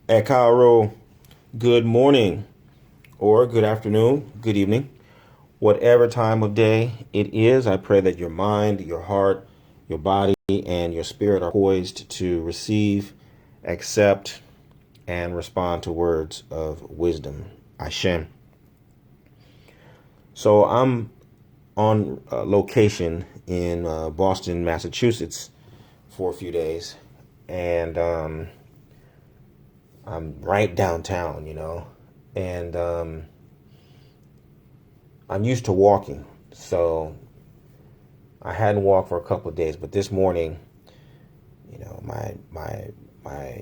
Ekaro, good morning, or good afternoon, good evening, whatever time of day it is. I pray that your mind, your heart, your body, and your spirit are poised to receive, accept, and respond to words of wisdom. Ashem. So I'm on location in Boston, Massachusetts for a few days, and I'm right downtown, and I'm used to walking, so I hadn't walked for a couple of days. But this morning, my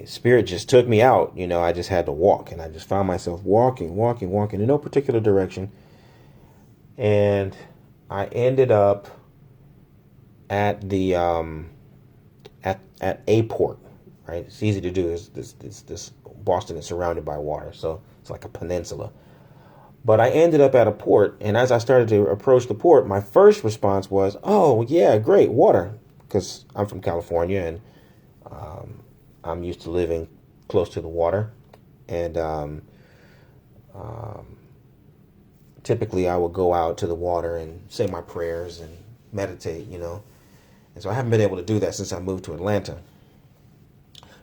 spirit just took me out. I just had to walk, and I just found myself walking in no particular direction, and I ended up at the at a port. Right, it's easy to do. This Boston is surrounded by water, so it's like a peninsula. But I ended up at a port, and as I started to approach the port, my first response was, "Oh yeah, great water," because I'm from California and I'm used to living close to the water, and typically I would go out to the water and say my prayers and meditate, And so I haven't been able to do that since I moved to Atlanta.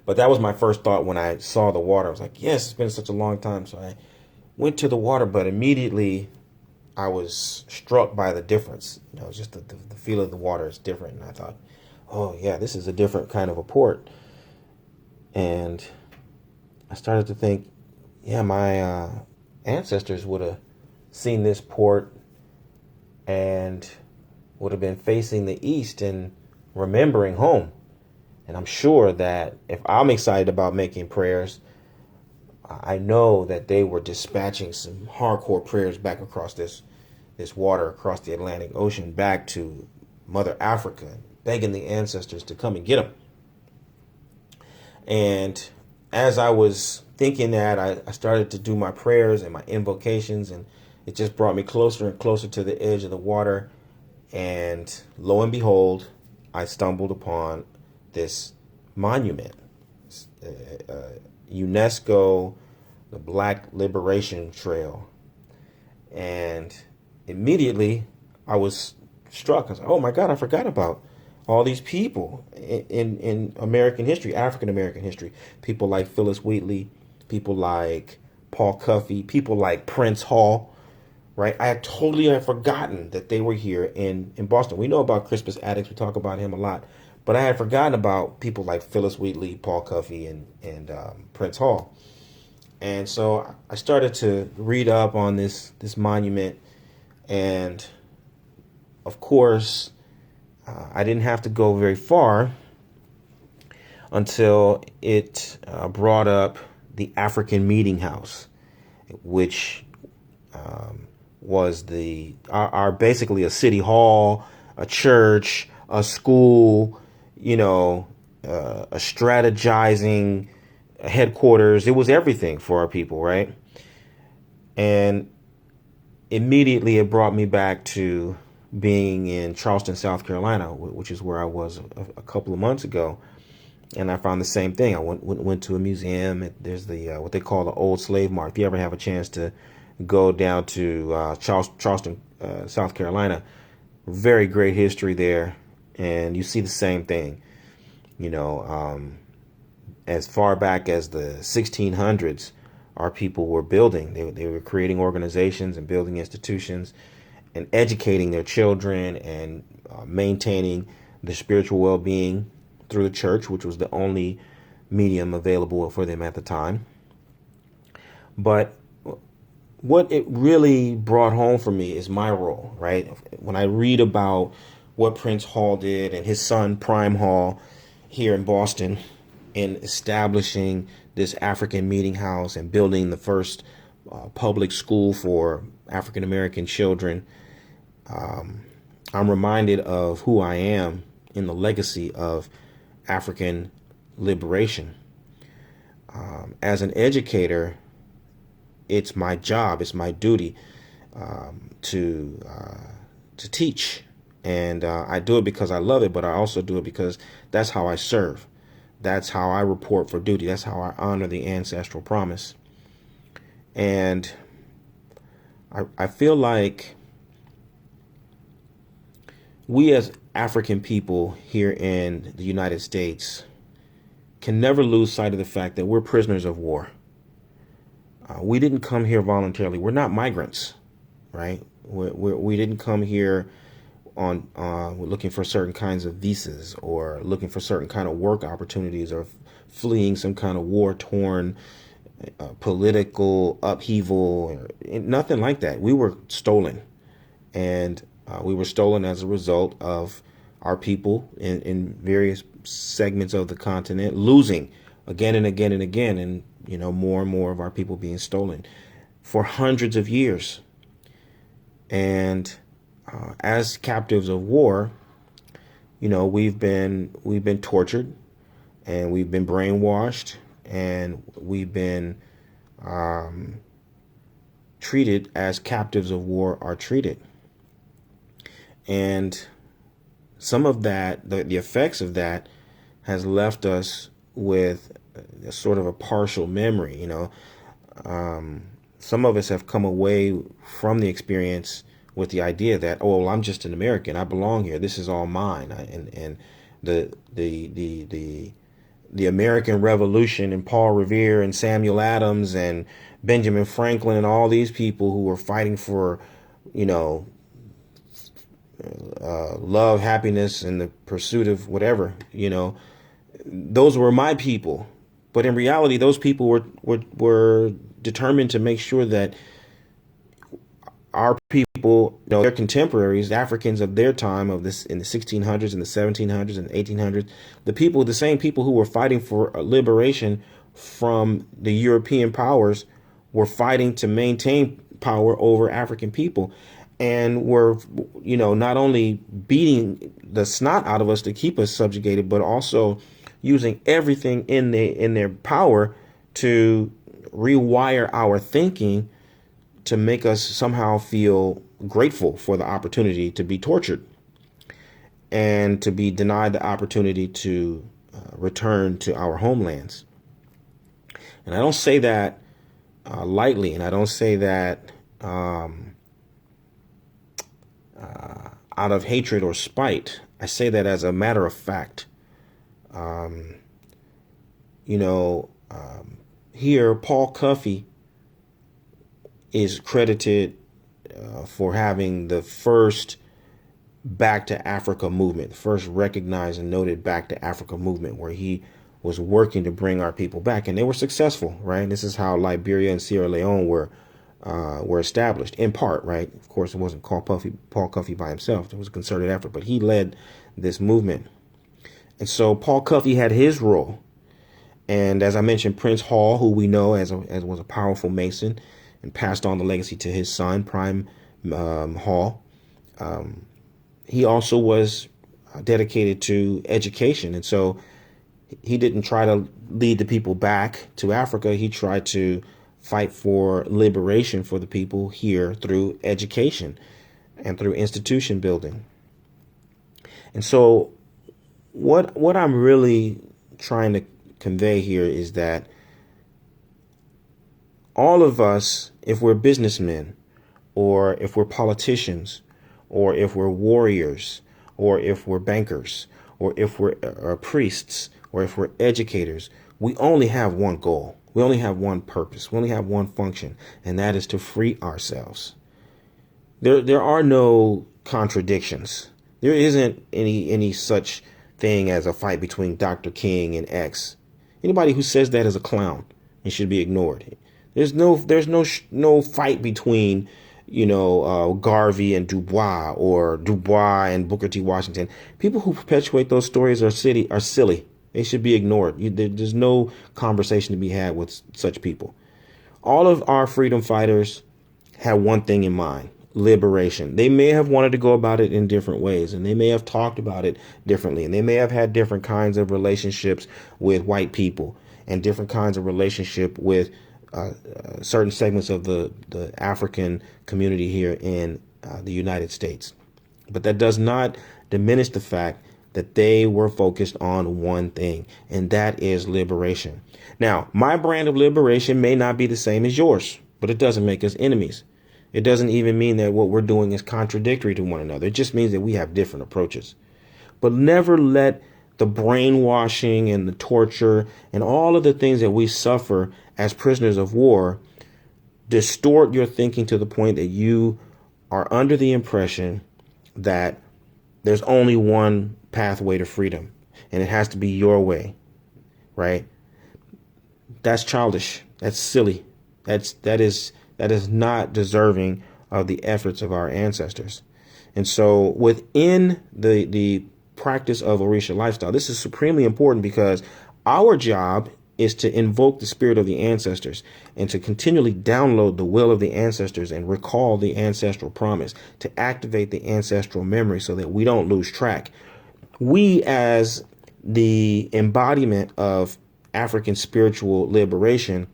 But that was my first thought when I saw the water. I was like, yes, it's been such a long time. So I went to the water, but immediately I was struck by the difference. It's just the feel of the water is different. And I thought, oh, yeah, this is a different kind of a port. And I started to think, yeah, my ancestors would have seen this port and would have been facing the east and remembering home. And I'm sure that if I'm excited about making prayers, I know that they were dispatching some hardcore prayers back across this water, across the Atlantic Ocean, back to Mother Africa, begging the ancestors to come and get them. And as I was thinking that, I started to do my prayers and my invocations, and it just brought me closer and closer to the edge of the water. And lo and behold, I stumbled upon this monument, UNESCO, the Black Liberation Trail. And immediately I was struck. I was like, oh my God, I forgot about all these people in American history, African American history. People like Phyllis Wheatley, people like Paul Cuffey, people like Prince Hall. Right, I had totally forgotten that they were here in Boston. We know about Crispus Attucks. We talk about him a lot. But I had forgotten about people like Phyllis Wheatley, Paul Cuffey, and Prince Hall. And so I started to read up on this monument. And, of course, I didn't have to go very far until it brought up the African Meeting House, which was our basically a city hall, a church, a school, a strategizing headquarters. It was everything for our people, right? And immediately it brought me back to being in Charleston, South Carolina, which is where I was a couple of months ago. And I found the same thing. I went to a museum. There's the what they call the Old Slave Mart. If you ever have a chance to go down to Charleston, South Carolina, very great history there, and you see the same thing. As far back as the 1600s, our people were building. They were creating organizations and building institutions, and educating their children and maintaining their spiritual well-being through the church, which was the only medium available for them at the time. But what it really brought home for me is my role, right? When I read about what Prince Hall did and his son Prime Hall here in Boston in establishing this African meeting house and building the first public school for African American children, I'm reminded of who I am in the legacy of African liberation. As an educator, it's my job, it's my duty to teach, and I do it because I love it, but I also do it because that's how I serve, That's how I report for duty. That's how I honor the ancestral promise. And I feel like we as African people here in the United States can never lose sight of the fact that we're prisoners of war. We didn't come here voluntarily. We're not migrants, right? We didn't come here on looking for certain kinds of visas or looking for certain kind of work opportunities or fleeing some kind of war-torn political upheaval. Nothing like that. We were stolen, and we were stolen as a result of our people in various segments of the continent losing again and again and again, and more and more of our people being stolen for hundreds of years. And as captives of war, we've been tortured, and we've been brainwashed, and we've been treated as captives of war are treated. And some of that, the effects of that, has left us with a sort of a partial memory. Some of us have come away from the experience with the idea that, oh, well, I'm just an American. I belong here. This is all mine. And the American Revolution and Paul Revere and Samuel Adams and Benjamin Franklin and all these people who were fighting for, love, happiness, and the pursuit of whatever, those were my people. But in reality, those people were determined to make sure that our people, their contemporaries, the Africans of their time, of this in the 1600s and the 1700s and 1800s, the same people who were fighting for liberation from the European powers were fighting to maintain power over African people, and were, not only beating the snot out of us to keep us subjugated, but also using everything in their power to rewire our thinking to make us somehow feel grateful for the opportunity to be tortured and to be denied the opportunity to return to our homelands. And I don't say that lightly, and I don't say that out of hatred or spite. I say that as a matter of fact. Here, Paul Cuffey is credited for having the first Back to Africa movement, the first recognized and noted Back to Africa movement, where he was working to bring our people back, and they were successful, right? This is how Liberia and Sierra Leone were established, in part, right? Of course, it wasn't Paul Cuffey by himself. It was a concerted effort, but he led this movement. And so Paul Cuffey had his role. And as I mentioned, Prince Hall, who we know as was a powerful Mason and passed on the legacy to his son, Prime Hall, he also was dedicated to education. And so he didn't try to lead the people back to Africa. He tried to fight for liberation for the people here through education and through institution building. And so what I'm really trying to convey here is that all of us, if we're businessmen, or if we're politicians, or if we're warriors, or if we're bankers, or if we're priests, or if we're educators, we only have one goal. We only have one purpose. We only have one function, and that is to free ourselves. There are no contradictions. There isn't any such thing as a fight between Dr. King and X. Anybody who says that is a clown and should be ignored. There's no fight between Garvey and Du Bois, or Du Bois and Booker T. Washington. People who perpetuate those stories are silly. They should be ignored. There's no conversation to be had with such people. All of our freedom fighters had one thing in mind: liberation. They may have wanted to go about it in different ways, and they may have talked about it differently, and they may have had different kinds of relationships with white people and different kinds of relationship with certain segments of the African community here in the United States. But that does not diminish the fact that they were focused on one thing, and that is liberation. Now, my brand of liberation may not be the same as yours, but it doesn't make us enemies. It doesn't even mean that what we're doing is contradictory to one another. It just means that we have different approaches. But never let the brainwashing and the torture and all of the things that we suffer as prisoners of war distort your thinking to the point that you are under the impression that there's only one pathway to freedom, and it has to be your way, right? That's childish. That's silly. That is not deserving of the efforts of our ancestors. And so within the practice of Orisha lifestyle, this is supremely important because our job is to invoke the spirit of the ancestors and to continually download the will of the ancestors and recall the ancestral promise, to activate the ancestral memory so that we don't lose track. We, as the embodiment of African spiritual liberation,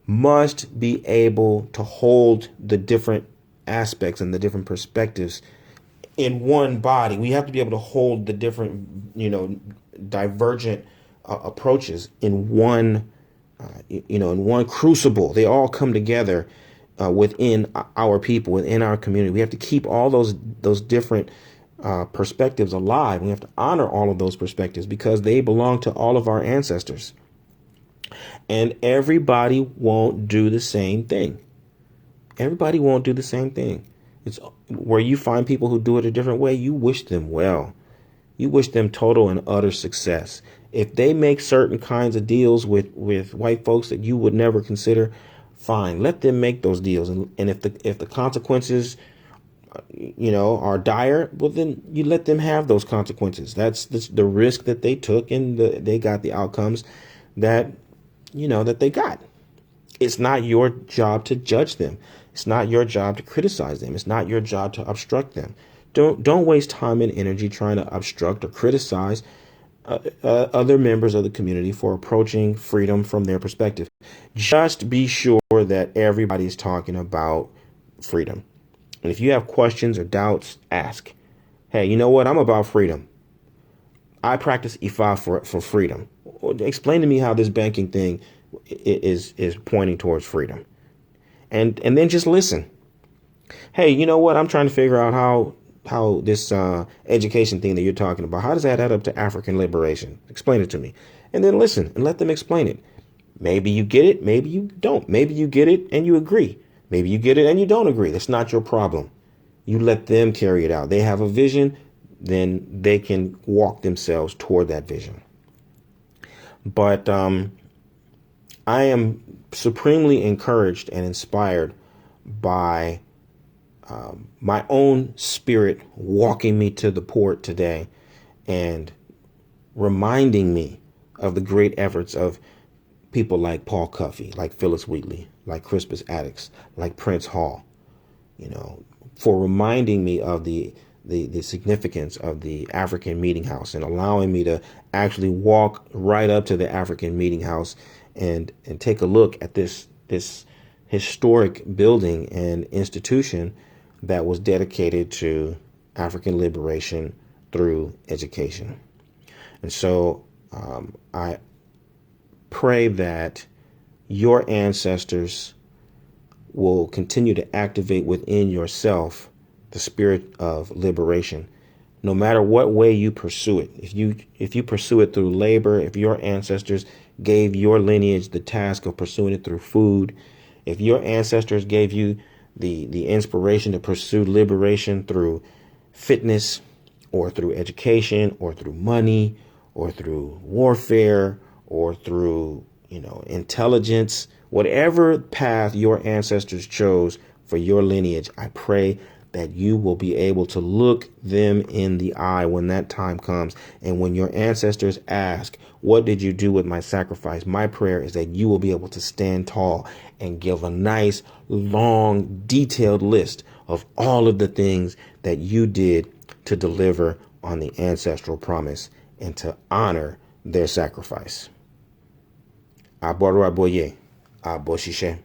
must be able to hold the different aspects and the different perspectives in one body. We have to be able to hold the different, divergent approaches in one, in one crucible. They all come together within our people, within our community. We have to keep all those different perspectives alive. We have to honor all of those perspectives because they belong to all of our ancestors. And everybody won't do the same thing. Everybody won't do the same thing. It's where you find people who do it a different way. You wish them well. You wish them total and utter success. If they make certain kinds of deals with white folks that you would never consider, fine. Let them make those deals. And if the consequences, are dire, well, then you let them have those consequences. That's the risk that they took, and they got the outcomes that they got. It's not your job to judge them. It's not your job to criticize them. It's not your job to obstruct them. Don't waste time and energy trying to obstruct or criticize other members of the community for approaching freedom from their perspective. Just be sure that everybody's talking about freedom. And if you have questions or doubts, ask. Hey, you know what? I'm about freedom. I practice Ifa for freedom. Explain to me how this banking thing is pointing towards freedom. And then just listen. Hey, you know what? I'm trying to figure out how this education thing that you're talking about, how does that add up to African liberation? Explain it to me. And then listen and let them explain it. Maybe you get it. Maybe you don't. Maybe you get it and you agree. Maybe you get it and you don't agree. That's not your problem. You let them carry it out. They have a vision, then they can walk themselves toward that vision. But I am supremely encouraged and inspired by my own spirit walking me to the port today and reminding me of the great efforts of people like Paul Cuffey, like Phyllis Wheatley, like Crispus Attucks, like Prince Hall, for reminding me of the significance of the African Meeting House and allowing me to actually walk right up to the African Meeting House and take a look at this historic building and institution that was dedicated to African liberation through education. And so I pray that your ancestors will continue to activate within yourself the spirit of liberation, no matter what way you pursue it. If you pursue it through labor, if your ancestors gave your lineage the task of pursuing it through food, if your ancestors gave you the inspiration to pursue liberation through fitness or through education or through money or through warfare or through, intelligence, whatever path your ancestors chose for your lineage, I pray that you will be able to look them in the eye when that time comes. And when your ancestors ask, what did you do with my sacrifice? My prayer is that you will be able to stand tall and give a nice, long, detailed list of all of the things that you did to deliver on the ancestral promise and to honor their sacrifice. Aboro aboye, aboshishe.